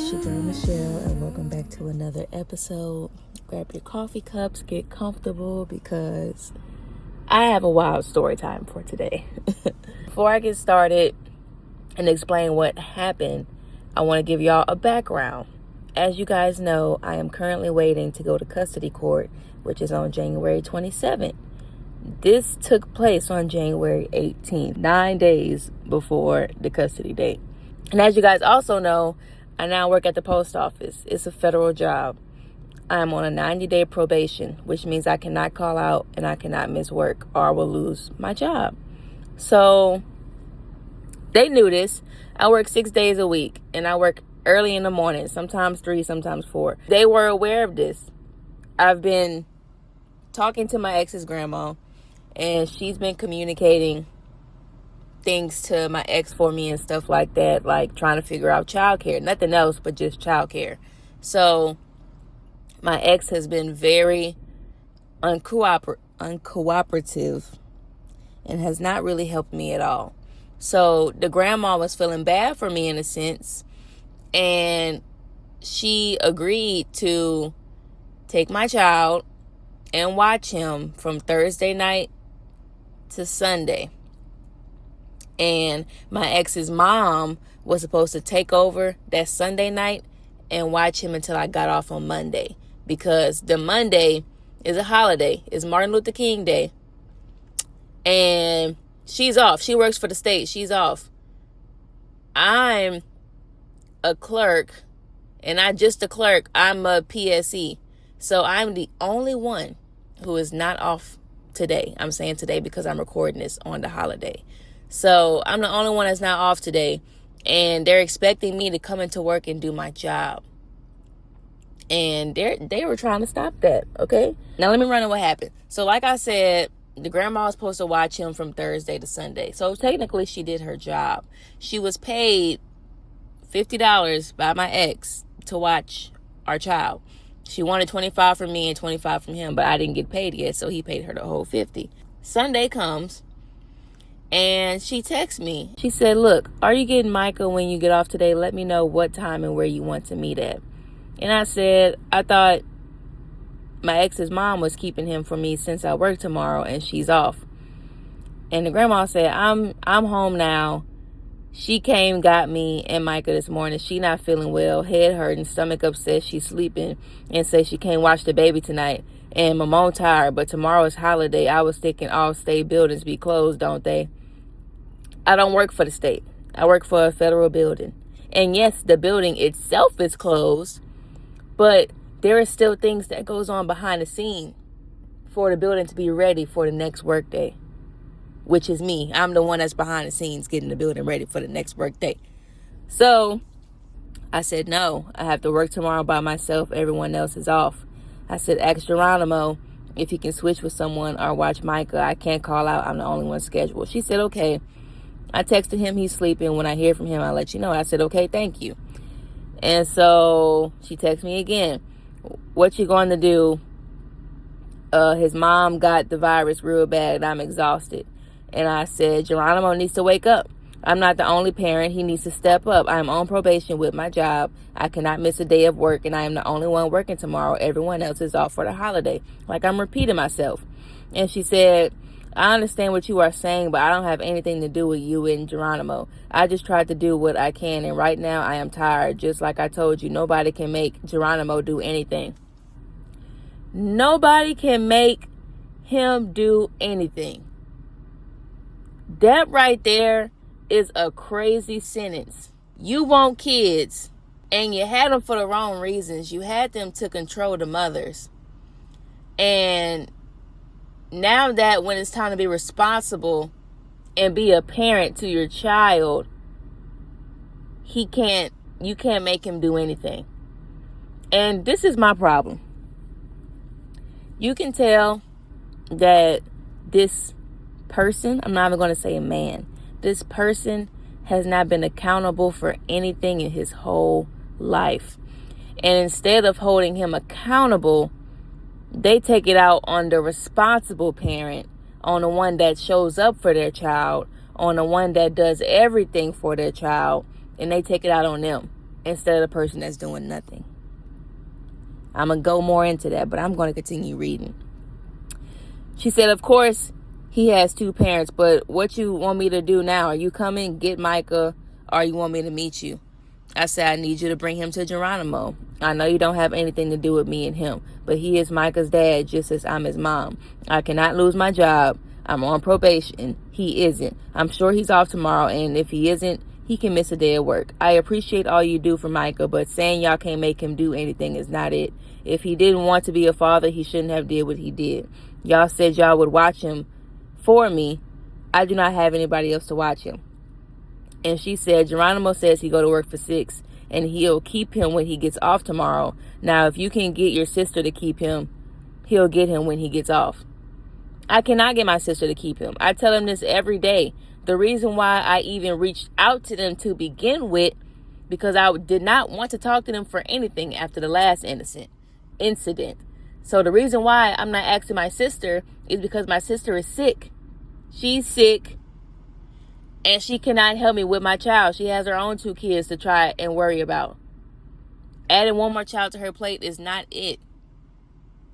it's your girl Michelle, and welcome back to another episode. Grab your coffee cups, get comfortable, because I have a wild story time for today. Before I get started and explain what happened, I want to give y'all a background. As you guys know, I am currently waiting to go to custody court, which is on January 27th. This took place on January 18th, 9 days before the custody date. And as you guys also know, I now work at the post office. It's a federal job. I'm on a 90-day probation, which means I cannot call out and I cannot miss work or I will lose my job. So they knew this. I work 6 days a week and I work early in the morning, sometimes 3, sometimes 4. They were aware of this. I've been talking to my ex's grandma, and she's been communicating things to my ex for me and stuff like that, like trying to figure out childcare, nothing else but just childcare. So my ex has been very uncooperative and has not really helped me at all. So the grandma was feeling bad for me in a sense, and she agreed to take my child and watch him from Thursday night to Sunday. And my ex's mom was supposed to take over that Sunday night and watch him until I got off on Monday, because the Monday is a holiday. It's Martin Luther King Day. And she's off. She works for the state. She's off. I'm a clerk, and not just a clerk. I'm a PSE. So I'm the only one who is not off today. I'm saying today because I'm recording this on the holiday. So I'm the only one that's not off today, and they're expecting me to come into work and do my job. And they were trying to stop that, okay? Now let me run on what happened. So like I said, the grandma was supposed to watch him from Thursday to Sunday. So technically she did her job. She was paid $50 by my ex to watch our child. She wanted $25 from me and $25 from him, but I didn't get paid yet, so he paid her the whole $50. Sunday comes, and she texts me. She said, "Look, are you getting Micah when you get off today? Let me know what time and where you want to meet at." And I said, I thought my ex's mom was keeping him for me since I work tomorrow and she's off. And the grandma said, I'm home now. She came, got me and Micah this morning. She not feeling well, head hurting, stomach upset. She's sleeping and says she can't watch the baby tonight. And my mom tired, but tomorrow is holiday. I was thinking all state buildings be closed, don't they? I don't work for the state. I work for a federal building. And yes, the building itself is closed, but there are still things that goes on behind the scene for the building to be ready for the next work day, which is me. I'm the one that's behind the scenes getting the building ready for the next work day. So I said, no, I have to work tomorrow by myself. Everyone else is off. I said, ask Geronimo if he can switch with someone or watch Micah. I can't call out. I'm the only one scheduled. She said, okay. I texted him. He's sleeping. When I hear from him, I'll let you know. I said, okay, thank you. And so she texted me again. What you going to do? His mom got the virus real bad. I'm exhausted. And I said, Geronimo needs to wake up. I'm not the only parent. He needs to step up. I'm on probation with my job. I cannot miss a day of work, and I am the only one working tomorrow. Everyone else is off for the holiday. Like, I'm repeating myself. And she said, I understand what you are saying, but I don't have anything to do with you and Geronimo. I just tried to do what I can, and right now I am tired. Just like I told you, nobody can make Geronimo do anything. Nobody can make him do anything. That right there is a crazy sentence. You want kids, and you had them for the wrong reasons. You had them to control the mothers. And now that when it's time to be responsible and be a parent to your child, you can't make him do anything. And this is my problem. You can tell that this person, I'm not even going to say a man, this person has not been accountable for anything in his whole life. And instead of holding him accountable, they take it out on the responsible parent, on the one that shows up for their child, on the one that does everything for their child, and they take it out on them. instead of the person that's doing nothing. I'm going to go more into that, but I'm going to continue reading. She said, of course, he has 2 parents, but what you want me to do now? Are you coming, get Micah, or you want me to meet you? I said, I need you to bring him to Geronimo. I know you don't have anything to do with me and him, but he is Micah's dad just as I'm his mom. I cannot lose my job. I'm on probation. He isn't. I'm sure he's off tomorrow, and if he isn't, he can miss a day of work. I appreciate all you do for Micah, but saying y'all can't make him do anything is not it. If he didn't want to be a father, he shouldn't have did what he did. Y'all said y'all would watch him for me. I do not have anybody else to watch him. And she said, Geronimo says he go to work for 6, and he'll keep him when he gets off tomorrow. Now, if you can get your sister to keep him, he'll get him when he gets off. I cannot get my sister to keep him. I tell him this every day. The reason why I even reached out to them to begin with, because I did not want to talk to them for anything after the last incident. So the reason why I'm not asking my sister is because my sister is sick. She's sick, and she cannot help me with my child. She has her own 2 kids to try and worry about. Adding one more child to her plate is not it.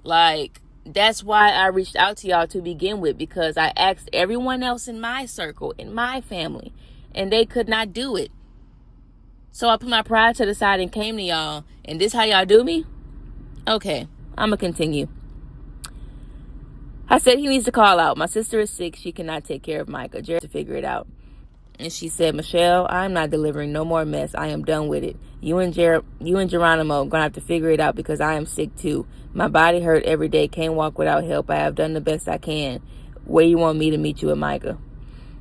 Like, that's why I reached out to y'all to begin with, because I asked everyone else in my circle, in my family, and they could not do it. So I put my pride to the side and came to y'all, and this how y'all do me? Okay, I'm going to continue. I said he needs to call out. My sister is sick. She cannot take care of Micah. Jared to figure it out. And she said, Michelle, I'm not delivering no more mess. I am done with it. You and Geronimo are going to have to figure it out because I am sick too. My body hurt every day. Can't walk without help. I have done the best I can. Where you want me to meet you with Micah?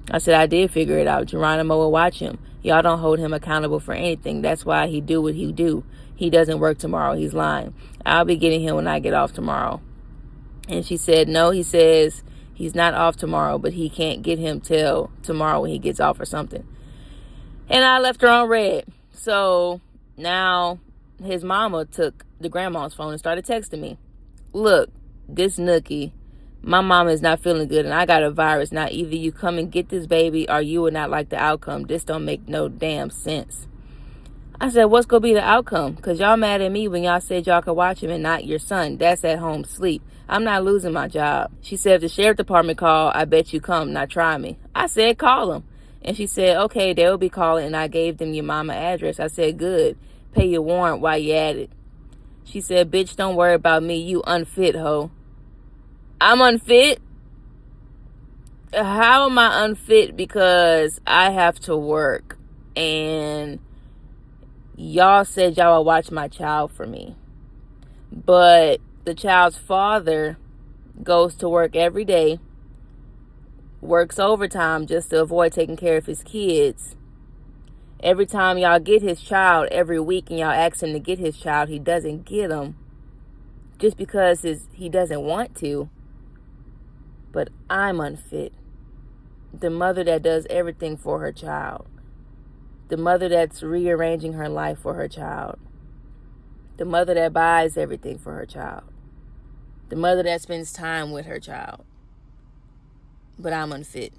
I said, I did figure it out. Geronimo will watch him. Y'all don't hold him accountable for anything. That's why he do what he do. He doesn't work tomorrow. He's lying. I'll be getting him when I get off tomorrow. And she said, no, he says he's not off tomorrow, but he can't get him till tomorrow when he gets off or something. And I left her on red. So now his mama took the grandma's phone and started texting me. Look, this nookie, my mama is not feeling good and I got a virus. Now either you come and get this baby or you will not like the outcome. This don't make no damn sense. I said, what's going to be the outcome? Because y'all mad at me when y'all said y'all could watch him and not your son. That's at home sleep. I'm not losing my job. She said, if the sheriff department call, I bet you come. Now try me. I said, call them. And she said, okay, they'll be calling. And I gave them your mama address. I said, good. Pay your warrant while you at it. She said, bitch, don't worry about me. You unfit, ho. I'm unfit? How am I unfit? Because I have to work. And y'all said y'all would watch my child for me. But the child's father goes to work every day, works overtime just to avoid taking care of his kids. Every time y'all get his child every week and y'all ask him to get his child, he doesn't get him just because he doesn't want to. But I'm unfit. The mother that does everything for her child. The mother that's rearranging her life for her child. The mother that buys everything for her child. The mother that spends time with her child. But I'm unfit.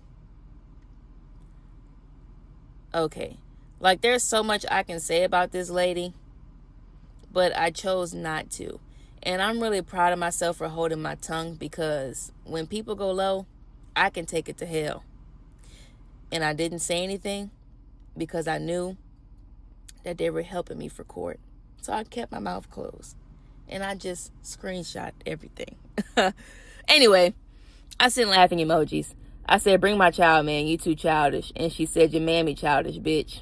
Okay. Like, there's so much I can say about this lady, but I chose not to. And I'm really proud of myself for holding my tongue, because when people go low, I can take it to hell. And I didn't say anything because I knew that they were helping me for court. So I kept my mouth closed. And I just screenshot everything. Anyway, I sent laughing emojis. I said, bring my child, man. You too childish. And she said, your mammy childish, bitch.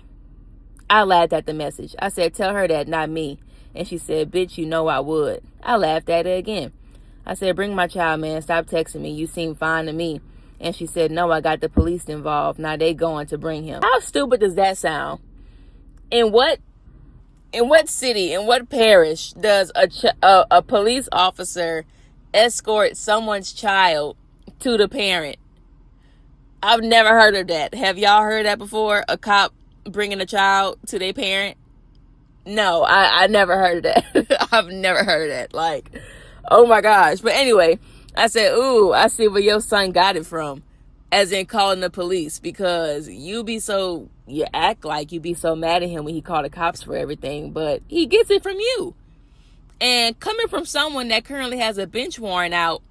I laughed at the message. I said, tell her that, not me. And she said, bitch, you know I would. I laughed at it again. I said, bring my child, man. Stop texting me. You seem fine to me. And she said, no, I got the police involved. Now they going to bring him. How stupid does that sound? In what city, in what parish does a police officer escort someone's child to the parent? I've never heard of that. Have y'all heard that before? A cop bringing a child to their parent? No, I never heard of that. I've never heard of that. Like, oh my gosh. But anyway, I said, ooh, I see where your son got it from. as in calling the police, because you act like you be so mad at him when he called the cops for everything, but he gets it from you. And coming from someone that currently has a bench warrant out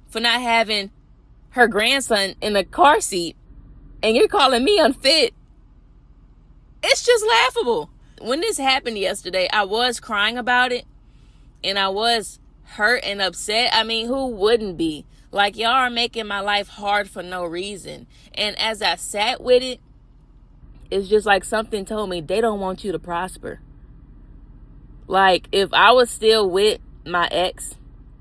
for not having her grandson in the car seat, and you're calling me unfit, it's just laughable. When this happened yesterday, I was crying about it, and I was hurt and upset. I mean, who wouldn't be? Like, y'all are making my life hard for no reason. And as I sat with it, it's just like something told me they don't want you to prosper. Like, if I was still with my ex,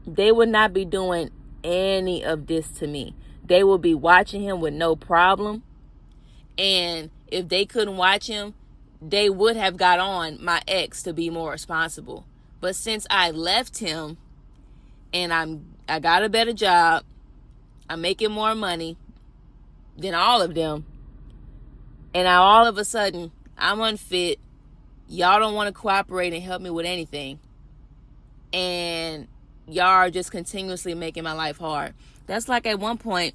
they would not be doing any of this to me. They would be watching him with no problem. And if they couldn't watch him, they would have got on my ex to be more responsible. But since I left him, and I got a better job, I'm making more money than all of them, and now all of a sudden I'm unfit, y'all don't want to cooperate and help me with anything, and y'all are just continuously making my life hard. That's like at one point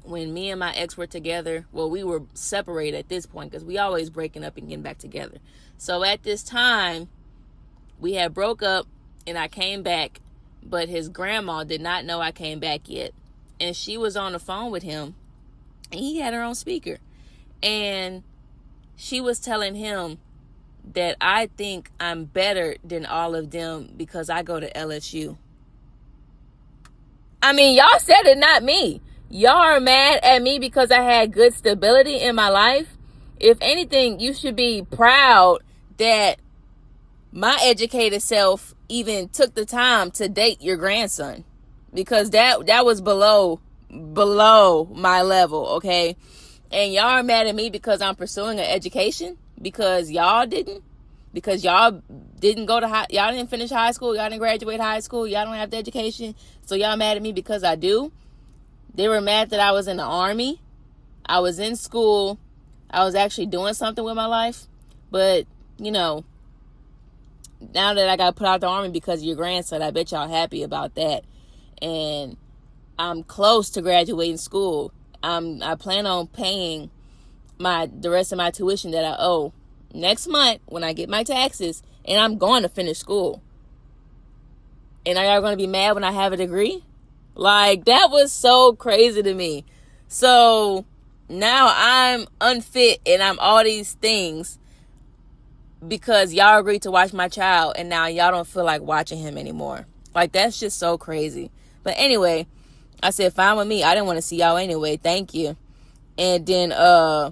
when me and my ex were together. Well, we were separated at this point because we always breaking up and getting back together. So at this time, we had broke up and I came back, but his grandma did not know I came back yet. And she was on the phone with him, and he had her on speaker. And she was telling him that I think I'm better than all of them because I go to LSU. I mean, y'all said it, not me. Y'all are mad at me because I had good stability in my life. If anything, you should be proud that my educated self even took the time to date your grandson, because that was below my level, okay? And y'all are mad at me because I'm pursuing an education because y'all didn't go to y'all didn't finish high school, y'all didn't graduate high school, y'all don't have the education, so y'all mad at me because I do. They were mad that I was in the Army, I was in school, I was actually doing something with my life, but now that I got put out the Army because of your grandson, I bet y'all happy about that. And I'm close to graduating school. I plan on paying the rest of my tuition that I owe next month when I get my taxes, and I'm going to finish school. And are y'all going to be mad when I have a degree? Like, that was so crazy to me. So now I'm unfit and I'm all these things because y'all agreed to watch my child, and now y'all don't feel like watching him anymore. Like, that's just so crazy. But anyway, I said, fine with me. I didn't want to see y'all anyway. Thank you. And then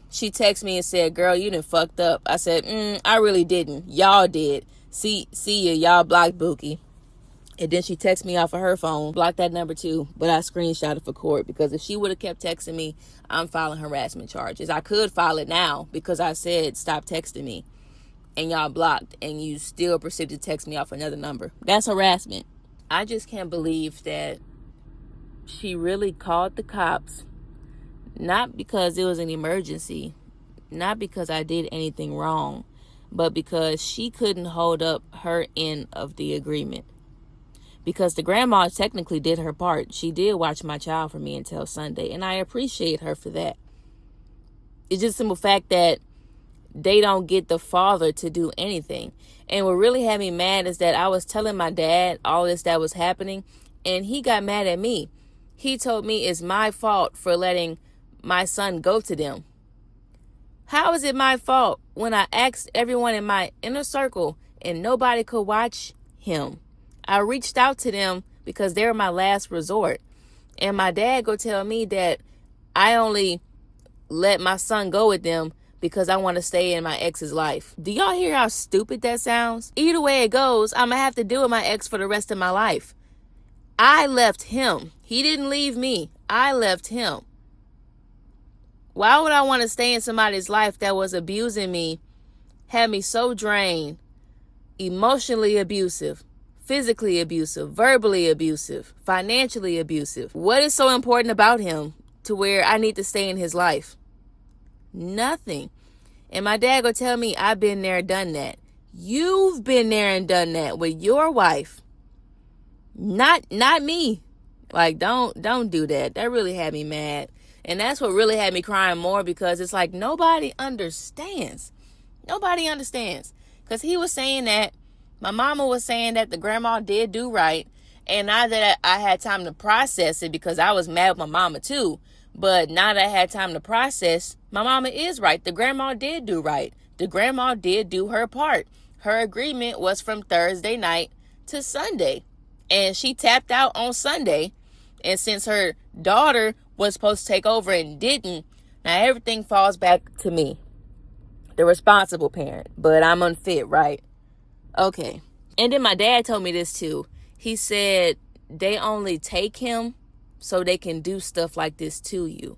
she texted me and said, girl, you done fucked up. I said, I really didn't. Y'all did. See ya. Y'all blocked Bookie. And then she texted me off of her phone. Blocked that number too. But I screenshotted for court, because if she would have kept texting me, I'm filing harassment charges. I could file it now because I said, stop texting me. And y'all blocked, and you still proceed to text me off another number. That's harassment. I just can't believe that she really called the cops, not because it was an emergency, not because I did anything wrong, but because she couldn't hold up her end of the agreement. Because the grandma technically did her part. She did watch my child for me until Sunday, and I appreciate her for that. It's just the simple fact that they don't get the father to do anything. And what really had me mad is that I was telling my dad all this that was happening, and he got mad at me. He told me it's my fault for letting my son go to them. How is it my fault when I asked everyone in my inner circle and nobody could watch him? I reached out to them because they're my last resort. And my dad go tell me that I only let my son go with them because I want to stay in my ex's life. Do y'all hear how stupid that sounds? Either way it goes, I'm going to have to deal with my ex for the rest of my life. I left him. He didn't leave me. I left him. Why would I want to stay in somebody's life that was abusing me, had me so drained, emotionally abusive, physically abusive, verbally abusive, financially abusive? What is so important about him to where I need to stay in his life? Nothing. And my dad go tell me I've been there, done that. You've been there and done that with your wife. Not me. Like, don't do that. That really had me mad. And that's what really had me crying more, because it's like nobody understands. Nobody understands. Because he was saying that, my mama was saying that the grandma did do right. And now that I had time to process it, because I was mad with my mama too. But now that I had time to process, my mama is right. The grandma did do right. The grandma did do her part. Her agreement was from Thursday night to Sunday. And she tapped out on Sunday. And since her daughter was supposed to take over and didn't, now everything falls back to me, the responsible parent. But I'm unfit, right? Okay. And then my dad told me this too. He said they only take him so they can do stuff like this to you.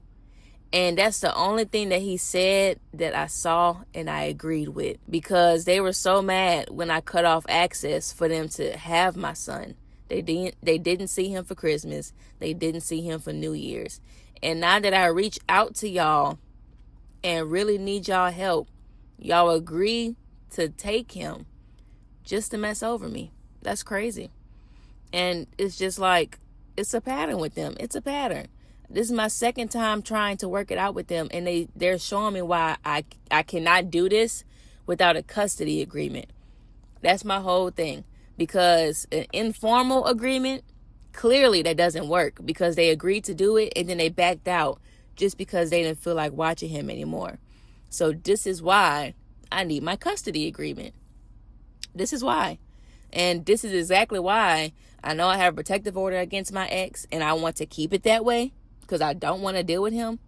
And that's the only thing that he said that I saw and I agreed with, because they were so mad when I cut off access for them to have my son. They didn't see him for Christmas. They didn't see him for New Year's. And now that I reach out to y'all and really need y'all help, y'all agree to take him just to mess over me. That's crazy. And it's just like, it's a pattern with them. It's a pattern. This is my second time trying to work it out with them, and they're showing me why I cannot do this without a custody agreement. That's my whole thing. Because an informal agreement, clearly that doesn't work, because they agreed to do it and then they backed out just because they didn't feel like watching him anymore. So this is why I need my custody agreement. This is why. And this is exactly why I know I have a protective order against my ex, and I want to keep it that way because I don't want to deal with him.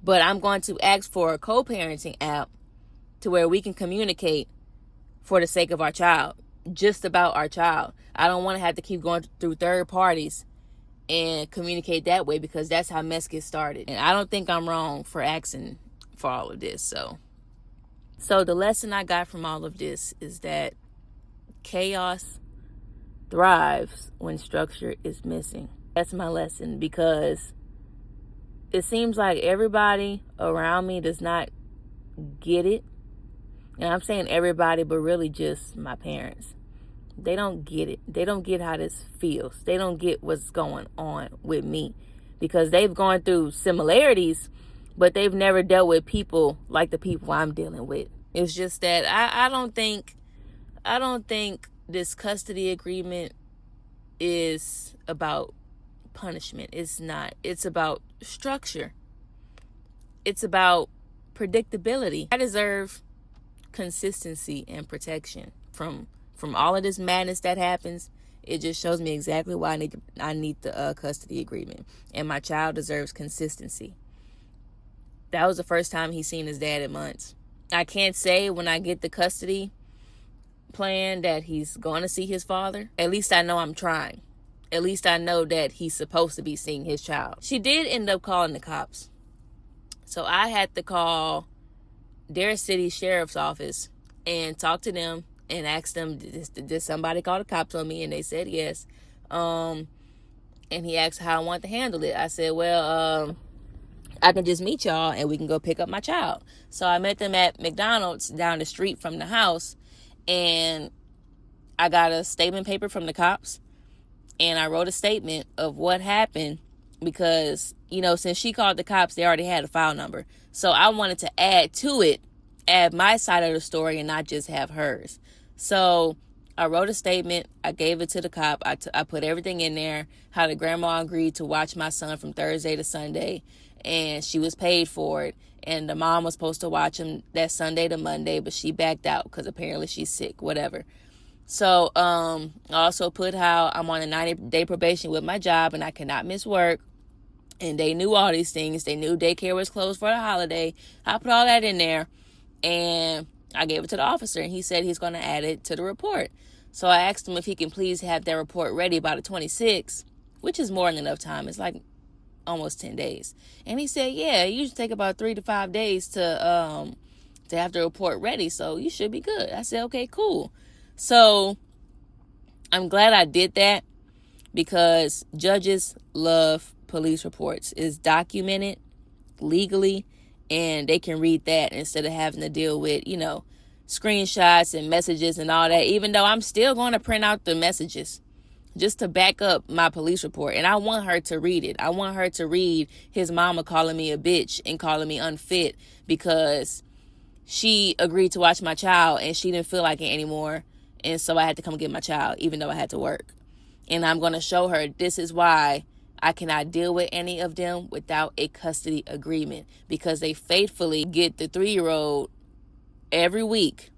But I'm going to ask for a co-parenting app to where we can communicate for the sake of our child, just about our child. I don't want to have to keep going through third parties and communicate that way, because that's how mess gets started. And I don't think I'm wrong for asking for all of this. So the lesson I got from all of this is that chaos thrives when structure is missing. That's my lesson, because it seems like everybody around me does not get it. And I'm saying everybody, but really just my parents. They don't get it. They don't get how this feels. They don't get what's going on with me, because they've gone through similarities, but they've never dealt with people like the people I'm dealing with. It's just that I don't think this custody agreement is about punishment. It's not. It's about structure. It's about predictability. I deserve consistency and protection from all of this madness that happens. It just shows me exactly why I need the custody agreement. And my child deserves consistency. That was the first time he's seen his dad in months. I can't say when I get the custody plan that he's going to see his father. At least I know I'm trying. At least I know that he's supposed to be seeing his child. She did end up calling the cops. So I had to call their city sheriff's office and talk to them and ask them, did somebody call the cops on me? And they said yes. And he asked how I want to handle it. I said, well, I can just meet y'all and we can go pick up my child. So I met them at McDonald's down the street from the house, and I got a statement paper from the cops, and I wrote a statement of what happened, because, since she called the cops, they already had a file number. So I wanted to add my side of the story and not just have hers. So I wrote a statement. I gave it to the cop. I put everything in there, how the grandma agreed to watch my son from Thursday to Sunday, and she was paid for it. And the mom was supposed to watch him that Sunday to Monday, but she backed out because apparently she's sick, whatever. So I also put how I'm on a 90-day probation with my job and I cannot miss work. And they knew all these things. They knew daycare was closed for the holiday. I put all that in there, and I gave it to the officer, and he said he's going to add it to the report. So I asked him if he can please have that report ready by the 26th, which is more than enough time. It's like almost 10 days. And he said, yeah, it usually take about 3 to 5 days to have the report ready, so you should be good. I said, okay, cool. So I'm glad I did that, because judges love police reports. It's documented legally, and they can read that instead of having to deal with, screenshots and messages and all that, even though I'm still going to print out the messages just to back up my police report. And I want her to read it. I want her to read his mama calling me a bitch and calling me unfit because she agreed to watch my child and she didn't feel like it anymore. And so I had to come get my child, even though I had to work. And I'm going to show her this is why I cannot deal with any of them without a custody agreement, because they faithfully get the 3-year-old every week,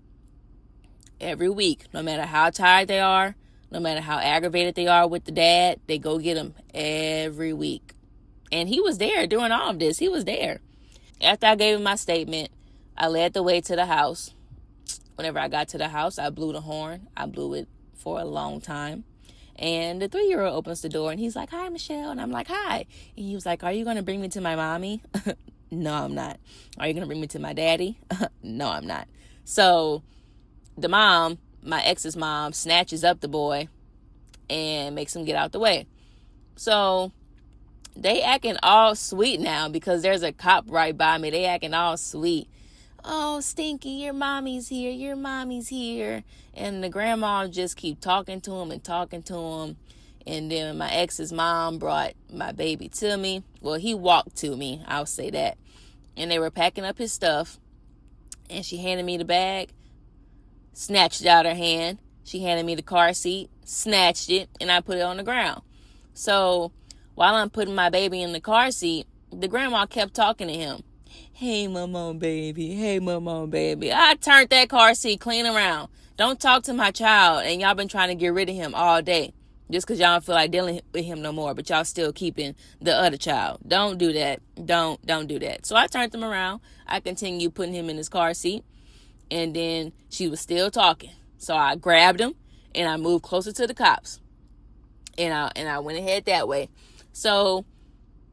no matter how tired they are, no matter how aggravated they are with the dad, they go get him every week. And he was there during all of this. He was there. After I gave him my statement, I led the way to the house. Whenever I got to the house, I blew the horn. I blew it for a long time. And the 3-year-old opens the door and he's like, "Hi, Michelle." And I'm like, "Hi." And he was like, "Are you going to bring me to my mommy?" No, I'm not. "Are you going to bring me to my daddy?" No, I'm not. So the mom, my ex's mom, snatches up the boy and makes him get out the way. So they acting all sweet now because there's a cop right by me. They acting all sweet. "Oh, Stinky, your mommy's here. Your mommy's here." And the grandma just keep talking to him and talking to him. And then my ex's mom brought my baby to me. Well, he walked to me. I'll say that. And they were packing up his stuff. And she handed me the bag, snatched it out of her hand. She handed me the car seat, snatched it, and I put it on the ground. So while I'm putting my baby in the car seat, the grandma kept talking to him. "Hey, mama, baby. Hey, mama, baby." I turned that car seat clean around. Don't talk to my child, and y'all been trying to get rid of him all day just because y'all don't feel like dealing with him no more, but y'all still keeping the other child. Don't do that. Don't do that. So I turned him around. I continued putting him in his car seat, and then she was still talking. So I grabbed him, and I moved closer to the cops, and I went ahead that way. So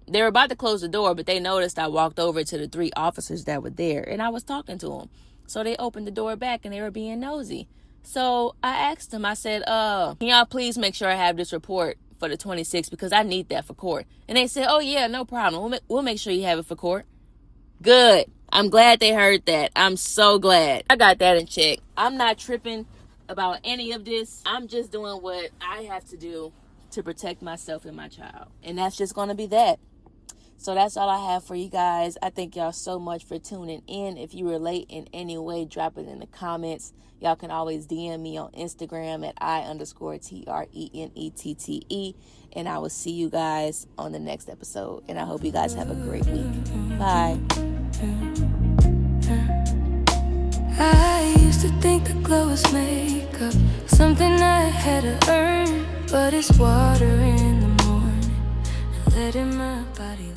they were about to close the door, but they noticed I walked over to the 3 officers that were there, and I was talking to them. So they opened the door back, and they were being nosy. So I asked them, I said, "Can y'all please make sure I have this report for the 26th because I need that for court?" And they said, "Oh, yeah, no problem. We'll make sure you have it for court." Good. I'm glad they heard that. I'm so glad. I got that in check. I'm not tripping about any of this. I'm just doing what I have to do to protect myself and my child. And that's just going to be that. So that's all I have for you guys. I thank y'all so much for tuning in. If you relate in any way, drop it in the comments. Y'all can always DM me on Instagram at I_TRENETTE. And I will see you guys on the next episode. And I hope you guys have a great week. Bye. I used to think the glow was makeup, something I had to earn, but it's water in the morning, letting my body